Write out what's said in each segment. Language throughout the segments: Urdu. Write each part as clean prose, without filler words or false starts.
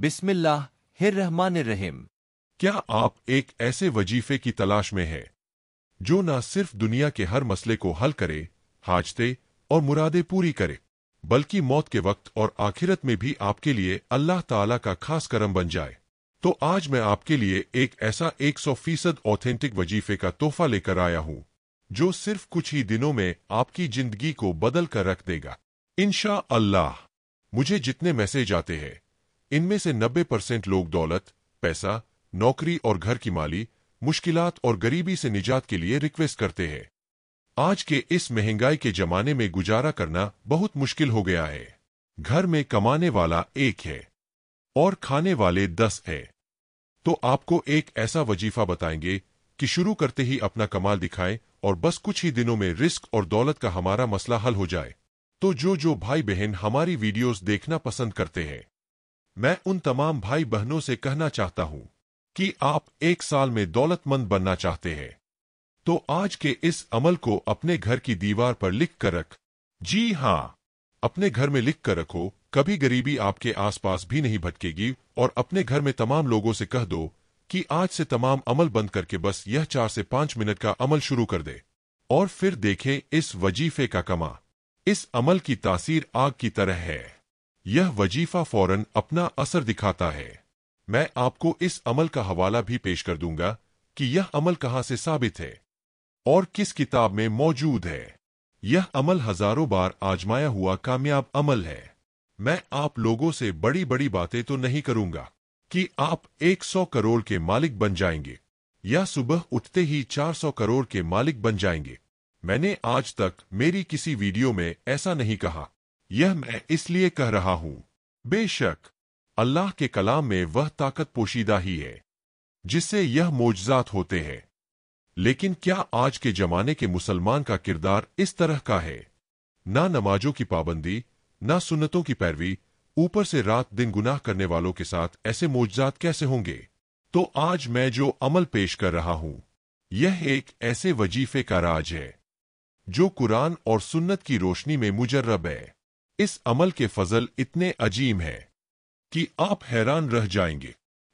بسم اللہ الرحمن الرحیم۔ کیا آپ ایک ایسے وظیفے کی تلاش میں ہیں جو نہ صرف دنیا کے ہر مسئلے کو حل کرے، حاجتیں اور مرادیں پوری کرے، بلکہ موت کے وقت اور آخرت میں بھی آپ کے لیے اللہ تعالیٰ کا خاص کرم بن جائے؟ تو آج میں آپ کے لیے ایک ایسا 100% اوتھینٹک وظیفے کا تحفہ لے کر آیا ہوں جو صرف کچھ ہی دنوں میں آپ کی زندگی کو بدل کر رکھ دے گا انشاءاللہ۔ مجھے جتنے میسج آتے ہیں ان میں سے 90% لوگ دولت، پیسہ، نوکری اور گھر کی مالی مشکلات اور غریبی سے نجات کے لیے ریکویسٹ کرتے ہیں۔ آج کے اس مہنگائی کے زمانے میں گزارا کرنا بہت مشکل ہو گیا ہے۔ گھر میں کمانے والا ایک ہے اور کھانے والے 10 ہیں۔ تو آپ کو ایک ایسا وظیفہ بتائیں گے کہ شروع کرتے ہی اپنا کمال دکھائیں اور بس کچھ ہی دنوں میں رزق اور دولت کا ہمارا مسئلہ حل ہو جائے۔ تو جو بھائی بہن ہماری ویڈیوز دیکھنا پسند کرتے ہیں، میں ان تمام بھائی بہنوں سے کہنا چاہتا ہوں کہ آپ 1 سال میں دولت مند بننا چاہتے ہیں تو آج کے اس عمل کو اپنے گھر کی دیوار پر لکھ کر رکھ۔ جی ہاں، اپنے گھر میں لکھ کر رکھو، کبھی غریبی آپ کے آس پاس بھی نہیں بھٹکے گی۔ اور اپنے گھر میں تمام لوگوں سے کہہ دو کہ آج سے تمام عمل بند کر کے بس یہ 4 سے 5 منٹ کا عمل شروع کر دے، اور پھر دیکھیں اس وظیفے کا کما۔ اس عمل کی تاثیر آگ کی طرح ہے۔ یہ وظیفہ فوراً اپنا اثر دکھاتا ہے۔ میں آپ کو اس عمل کا حوالہ بھی پیش کر دوں گا کہ یہ عمل کہاں سے ثابت ہے اور کس کتاب میں موجود ہے۔ یہ عمل ہزاروں بار آزمایا ہوا کامیاب عمل ہے۔ میں آپ لوگوں سے بڑی بڑی باتیں تو نہیں کروں گا کہ آپ 100 کروڑ کے مالک بن جائیں گے یا صبح اٹھتے ہی 400 کروڑ کے مالک بن جائیں گے۔ میں نے آج تک میری کسی ویڈیو میں ایسا نہیں کہا۔ یہ میں اس لیے کہہ رہا ہوں، بے شک اللہ کے کلام میں وہ طاقت پوشیدہ ہی ہے جس سے یہ معجزات ہوتے ہیں، لیکن کیا آج کے زمانے کے مسلمان کا کردار اس طرح کا ہے؟ نہ نمازوں کی پابندی، نہ سنتوں کی پیروی، اوپر سے رات دن گناہ کرنے والوں کے ساتھ ایسے معجزات کیسے ہوں گے؟ تو آج میں جو عمل پیش کر رہا ہوں یہ ایک ایسے وظیفے کا راج ہے جو قرآن اور سنت کی روشنی میں مجرب ہے۔ اس عمل کے فضل اتنے عظیم ہے کہ آپ حیران رہ جائیں گے،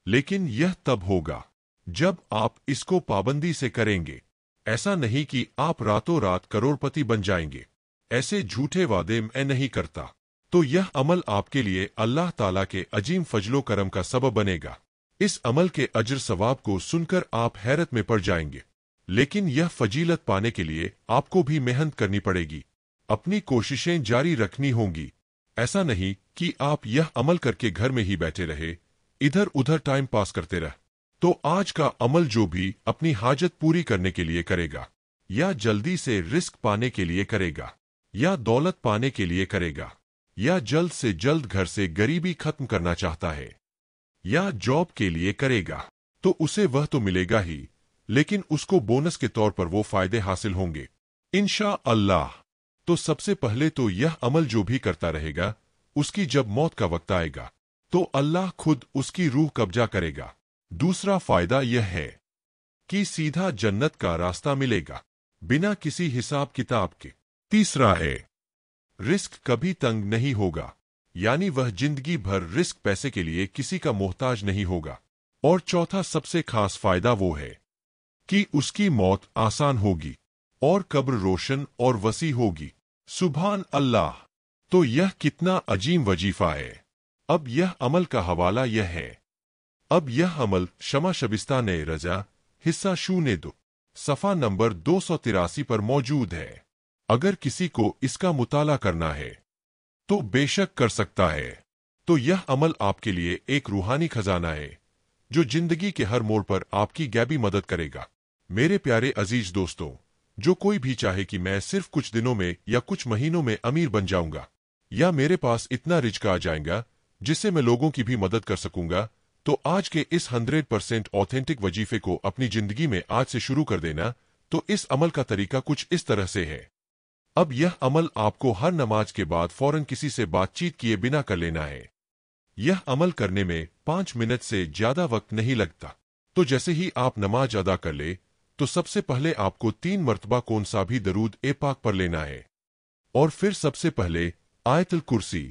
لیکن یہ تب ہوگا جب آپ اس کو پابندی سے کریں گے۔ ایسا نہیں کہ آپ راتوں رات کروڑپتی بن جائیں گے، ایسے جھوٹے وعدے میں نہیں کرتا۔ تو یہ عمل آپ کے لیے اللہ تعالیٰ کے عظیم فضل و کرم کا سبب بنے گا۔ اس عمل کے اجر ثواب کو سن کر آپ حیرت میں پڑ جائیں گے، لیکن یہ فضیلت پانے کے لیے آپ کو بھی محنت کرنی پڑے گی، اپنی کوششیں جاری رکھنی ہوں گی۔ ایسا نہیں کہ آپ یہ عمل کر کے گھر میں ہی بیٹھے رہے، ادھر ادھر ٹائم پاس کرتے رہ۔ تو آج کا عمل جو بھی اپنی حاجت پوری کرنے کے لیے کرے گا، یا جلدی سے رزق پانے کے لیے کرے گا، یا دولت پانے کے لیے کرے گا، یا جلد سے جلد گھر سے غریبی ختم کرنا چاہتا ہے، یا جاب کے لیے کرے گا، تو اسے وہ تو ملے گا ہی، لیکن اس کو بونس کے طور پر وہ فائدے حاصل ہوں گے انشاءاللہ۔ تو سب سے پہلے تو یہ عمل جو بھی کرتا رہے گا، اس کی جب موت کا وقت آئے گا تو اللہ خود اس کی روح قبضہ کرے گا۔ دوسرا فائدہ یہ ہے کہ سیدھا جنت کا راستہ ملے گا بنا کسی حساب کتاب کے۔ تیسرا ہے رزق کبھی تنگ نہیں ہوگا، یعنی وہ زندگی بھر رزق پیسے کے لیے کسی کا محتاج نہیں ہوگا۔ اور چوتھا سب سے خاص فائدہ وہ ہے کہ اس کی موت آسان ہوگی اور قبر روشن اور وسیع ہوگی۔ سبحان اللہ! تو یہ کتنا عظیم وظیفہ ہے۔ اب یہ عمل کا حوالہ یہ ہے۔ اب یہ عمل شمع شبستان رضا حصہ 02 صفحہ نمبر 283 پر موجود ہے۔ اگر کسی کو اس کا مطالعہ کرنا ہے تو بے شک کر سکتا ہے۔ تو یہ عمل آپ کے لیے ایک روحانی خزانہ ہے جو زندگی کے ہر موڑ پر آپ کی غیبی مدد کرے گا۔ میرے پیارے عزیز دوستوں، جو کوئی بھی چاہے کہ میں صرف کچھ دنوں میں یا کچھ مہینوں میں امیر بن جاؤں گا، یا میرے پاس اتنا رزق آ جائے گا جس سے میں لوگوں کی بھی مدد کر سکوں گا، تو آج کے اس 100% اوتھینٹک وظیفے کو اپنی زندگی میں آج سے شروع کر دینا۔ تو اس عمل کا طریقہ کچھ اس طرح سے ہے۔ اب یہ عمل آپ کو ہر نماز کے بعد فوراً کسی سے بات چیت کیے بنا کر لینا ہے۔ یہ عمل کرنے میں 5 منٹ سے زیادہ وقت نہیں لگتا۔ تو جیسے ہی آپ نماز ادا کر لے تو سب سے پہلے آپ کو 3 مرتبہ کون سا بھی درود پاک پر لینا ہے، اور پھر سب سے پہلے آیت الکرسی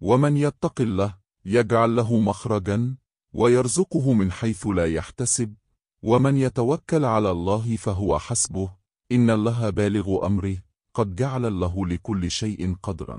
ومن يتق الله يجعل له مخرجا ويرزقه من حيث لا يحتسب ومن يتوكل على الله فهو حسبه إن الله بالغ أمره قد جعل الله لكل شيء قدرا۔